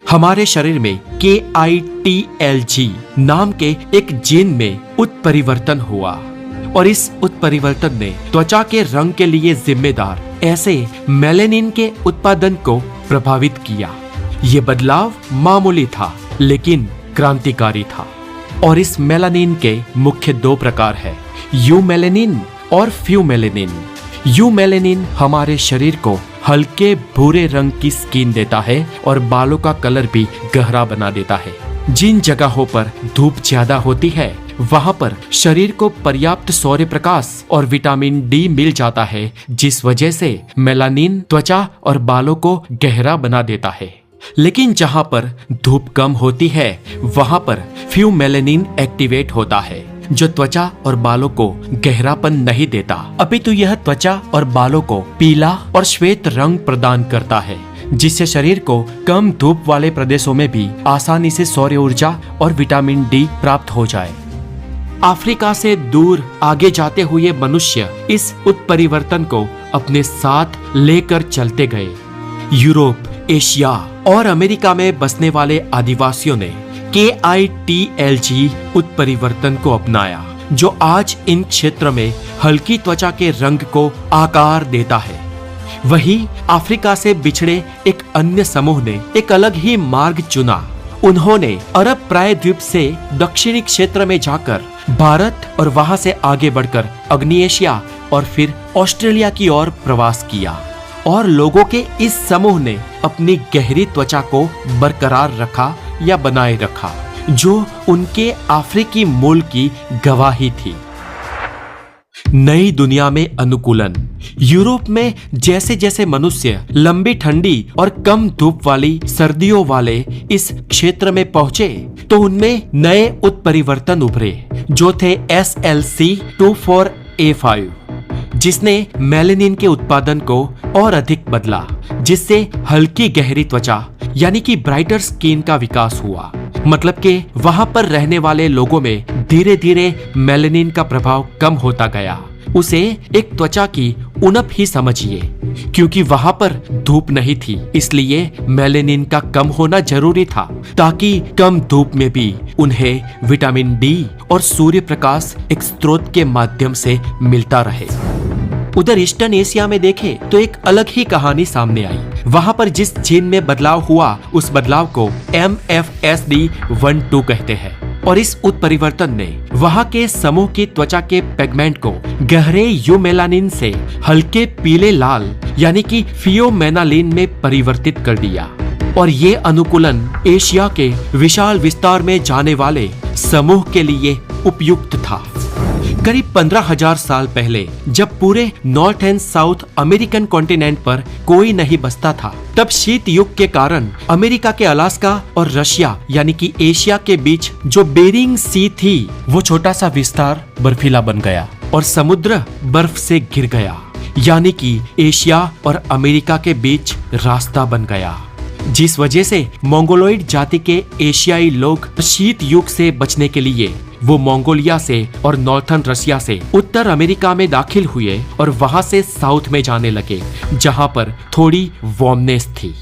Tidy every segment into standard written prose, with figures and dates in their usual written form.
हमारे शरीर में KITLG नाम के एक जीन में उत्परिवर्तन हुआ और इस उत्परिवर्तन ने त्वचा के रंग के लिए जिम्मेदार ऐसे मेलानिन के उत्पादन को प्रभावित किया। ये बदलाव मामूली था लेकिन क्रांतिकारी था और इस मेलानिन के मुख्य दो प्रकार है, यूमेलेनिन और फ्यूमेलेनिन। यूमेलेनिन हमारे शरीर को हल्के भूरे रंग की स्किन देता है और बालों का कलर भी गहरा बना देता है। जिन जगहों पर धूप ज्यादा होती है वहां पर शरीर को पर्याप्त सौर्य प्रकाश और विटामिन डी मिल जाता है, जिस वजह से मेलानिन त्वचा और बालों को गहरा बना देता है। लेकिन जहां पर धूप कम होती है वहां पर फ्यूमेलेनिन एक्टिवेट होता है जो त्वचा और बालों को गहरापन नहीं देता, अपितु यह त्वचा और बालों को पीला और श्वेत रंग प्रदान करता है, जिससे शरीर को कम धूप वाले प्रदेशों में भी आसानी से सौर्य ऊर्जा और विटामिन डी प्राप्त हो जाए। अफ्रीका से दूर आगे जाते हुए मनुष्य इस उत्परिवर्तन को अपने साथ लेकर चलते गए। यूरोप, एशिया और अमेरिका में बसने वाले आदिवासियों ने KITLG उत्परिवर्तन को अपनाया, जो आज इन क्षेत्र में हल्की त्वचा के रंग को आकार देता है। वहीं अफ्रीका से बिछड़े एक अन्य समूह ने एक अलग ही मार्ग चुना। उन्होंने अरब प्रायद्वीप से दक्षिणी क्षेत्र में जाकर भारत और वहां से आगे बढ़कर अग्नि एशिया और फिर ऑस्ट्रेलिया की ओर प्रवास किया और लोगों के इस समूह ने अपनी गहरी त्वचा को बरकरार रखा या बनाए रखा, जो उनके अफ्रीकी मूल की गवाही थी। नई दुनिया में अनुकूलन। यूरोप में जैसे जैसे मनुष्य लंबी ठंडी और कम धूप वाली सर्दियों वाले इस क्षेत्र में पहुंचे तो उनमें नए उत्परिवर्तन उभरे, जो थे SLC24A5, जिसने मेलानिन के उत्पादन को और अधिक बदला, जिससे हल्की गहरी त्वचा यानी कि ब्राइटर स्किन का विकास हुआ। मतलब कि वहां पर रहने वाले लोगों में धीरे धीरे मेलानिन का प्रभाव कम होता गया। उसे एक त्वचा की उणप ही समझिए, क्योंकि वहां पर धूप नहीं थी, इसलिए मेलानिन का कम होना जरूरी था ताकि कम धूप में भी उन्हें विटामिन डी और सूर्य प्रकाश एक स्रोत के माध्यम से मिलता रहे। उधर ईस्टर्न एशिया में देखें तो एक अलग ही कहानी सामने आई। वहां पर जिस जीन में बदलाव हुआ उस बदलाव को MFSD12 कहते हैं और इस उत्परिवर्तन ने वहां के समूह की त्वचा के पिगमेंट को गहरे यूमेलानिन से हल्के पीले लाल यानी कि फियोमेनालिन में परिवर्तित कर दिया और ये अनुकूलन एशिया के विशाल विस्तार में जाने वाले समूह के लिए उपयुक्त था। करीब 15,000 साल पहले जब पूरे north and south American continent पर कोई नहीं बसता था, तब शीत युग के कारण अमेरिका के अलास्का और रशिया यानी कि एशिया के बीच जो बेरिंग सी थी वो छोटा सा विस्तार बर्फीला बन गया और समुद्र बर्फ से घिर गया, यानी कि एशिया और अमेरिका के बीच रास्ता बन गया, जिस वजह से मंगोलॉइड जाति के एशियाई लोग शीत युग से बचने के लिए वो मंगोलिया से और नॉर्थर्न रशिया से उत्तर अमेरिका में दाखिल हुए और वहां से साउथ में जाने लगे, जहां पर थोड़ी वार्मनेस थी।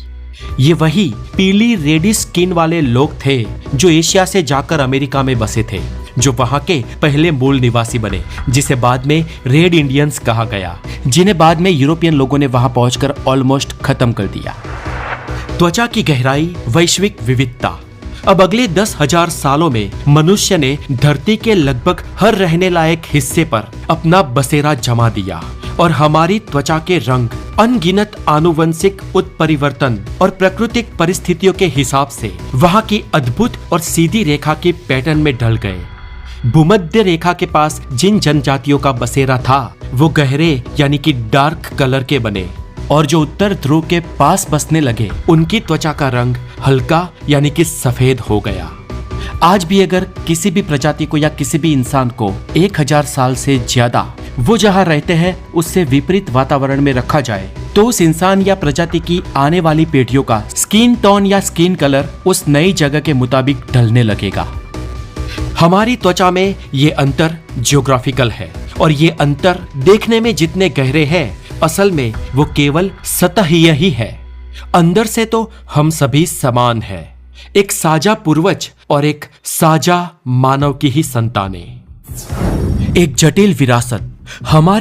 ये वही पीली रेडिश स्किन वाले लोग थे जो एशिया से जाकर अमेरिका में बसे थे, जो वहां के पहले मूल निवासी बने, जिसे बाद में रेड इंडियंस कहा गया, जिन्हें बाद में यूरोपियन लोगों ने वहां पहुंचकर ऑलमोस्ट खत्म कर दिया। त्वचा की गहराई, वैश्विक विविधता। अब अगले 10,000 सालों में मनुष्य ने धरती के लगभग हर रहने लायक हिस्से पर अपना बसेरा जमा दिया और हमारी त्वचा के रंग अनगिनत आनुवंशिक उत्परिवर्तन और प्राकृतिक परिस्थितियों के हिसाब से वहां की अद्भुत और सीधी रेखा के पैटर्न में ढल गए। भूमध्य रेखा के पास जिन जनजातियों का बसेरा था वो गहरे यानी कि डार्क कलर के बने और जो उत्तर ध्रुव के पास बसने लगे उनकी त्वचा का रंग हल्का यानी कि सफेद हो गया। आज भी अगर किसी भी प्रजाति को या किसी भी इंसान को 1000 साल से ज्यादा वो जहां रहते हैं उससे विपरीत वातावरण में रखा जाए तो उस इंसान या प्रजाति की आने वाली पीढ़ियों का स्किन टोन या स्किन कलर उस नई जगह के मुताबिक ढलने लगेगा। हमारी त्वचा में ये अंतर ज्योग्राफिकल है और ये अंतर देखने में जितने गहरे हैं असल में वो केवल सतहीय ही है। अंदर से तो हम सभी समान हैं। एक साझा पूर्वज और एक साझा मानव की ही संतानें। एक जटिल विरासत हमारे